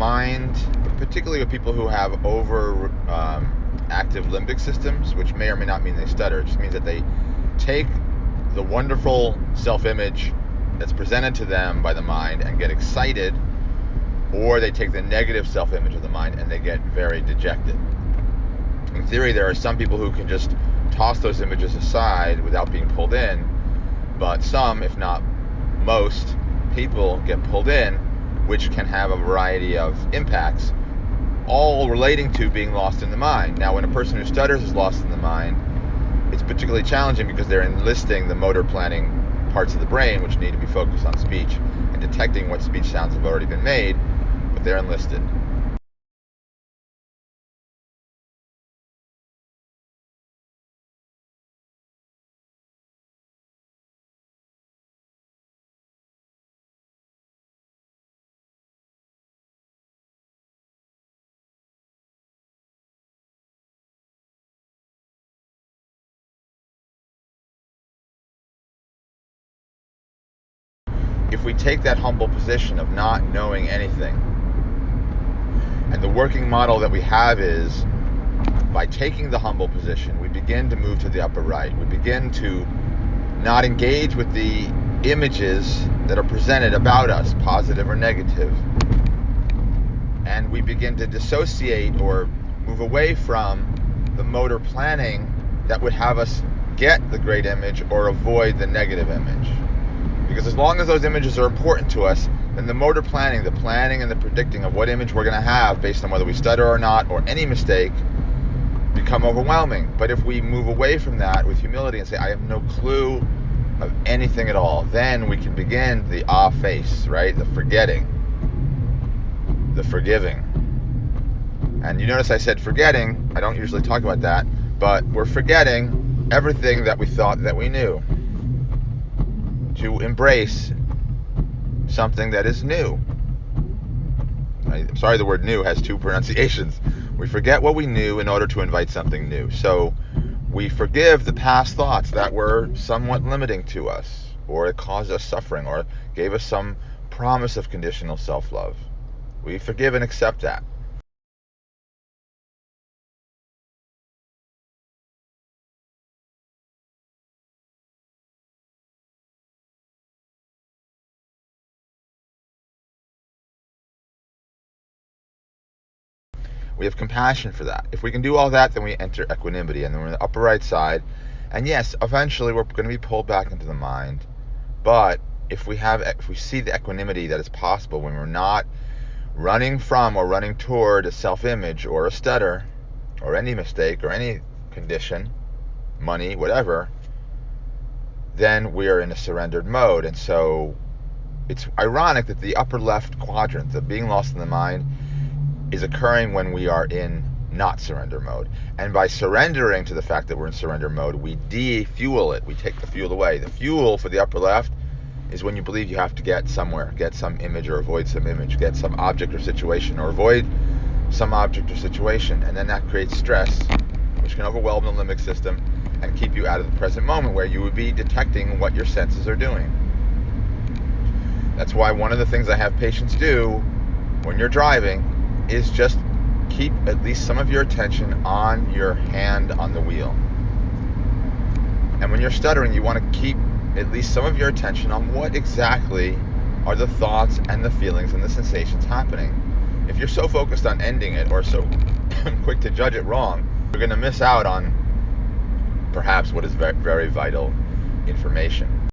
mind, particularly with people who have active limbic systems, which may or may not mean they stutter. It just means that they take the wonderful self-image that's presented to them by the mind and get excited, or they take the negative self-image of the mind and they get very dejected. In theory, there are some people who can just toss those images aside without being pulled in, but some, if not most, people get pulled in, which can have a variety of impacts, all relating to being lost in the mind. Now, when a person who stutters is lost in the mind, it's particularly challenging because they're enlisting the motor planning parts of the brain, which need to be focused on speech and detecting what speech sounds have already been made, but they're enlisted. If we take that humble position of not knowing anything, and the working model that we have is, by taking the humble position, we begin to move to the upper right. We begin to not engage with the images that are presented about us, positive or negative. And we begin to dissociate or move away from the motor planning that would have us get the great image or avoid the negative image. Because as long as those images are important to us, then the motor planning, the planning and the predicting of what image we're going to have based on whether we stutter or not, or any mistake, become overwhelming. But if we move away from that with humility and say, I have no clue of anything at all, then we can begin the face, right? The forgetting, the forgiving. And you notice I said forgetting. I don't usually talk about that, but we're forgetting everything that we thought that we knew, to embrace something that is new. I'm sorry, the word new has two pronunciations. We forget what we knew in order to invite something new. So we forgive the past thoughts that were somewhat limiting to us, or it caused us suffering, or gave us some promise of conditional self-love. We forgive and accept that. We have compassion for that. If we can do all that, then we enter equanimity, and then we're in the upper right side. And yes, eventually we're going to be pulled back into the mind. But if we see the equanimity that is possible when we're not running from or running toward a self-image or a stutter or any mistake or any condition, money, whatever, then we are in a surrendered mode. And so it's ironic that the upper left quadrant, the being lost in the mind, is occurring when we are in not surrender mode. And by surrendering to the fact that we're in surrender mode, we defuel it. We take the fuel away. The fuel for the upper left is when you believe you have to get somewhere, get some image or avoid some image, get some object or situation or avoid some object or situation. And then that creates stress, which can overwhelm the limbic system and keep you out of the present moment, where you would be detecting what your senses are doing. That's why one of the things I have patients do when you're driving is just keep at least some of your attention on your hand on the wheel. And when you're stuttering, you want to keep at least some of your attention on what exactly are the thoughts and the feelings and the sensations happening. If you're so focused on ending it, or so quick to judge it wrong, you're going to miss out on perhaps what is very, very vital information.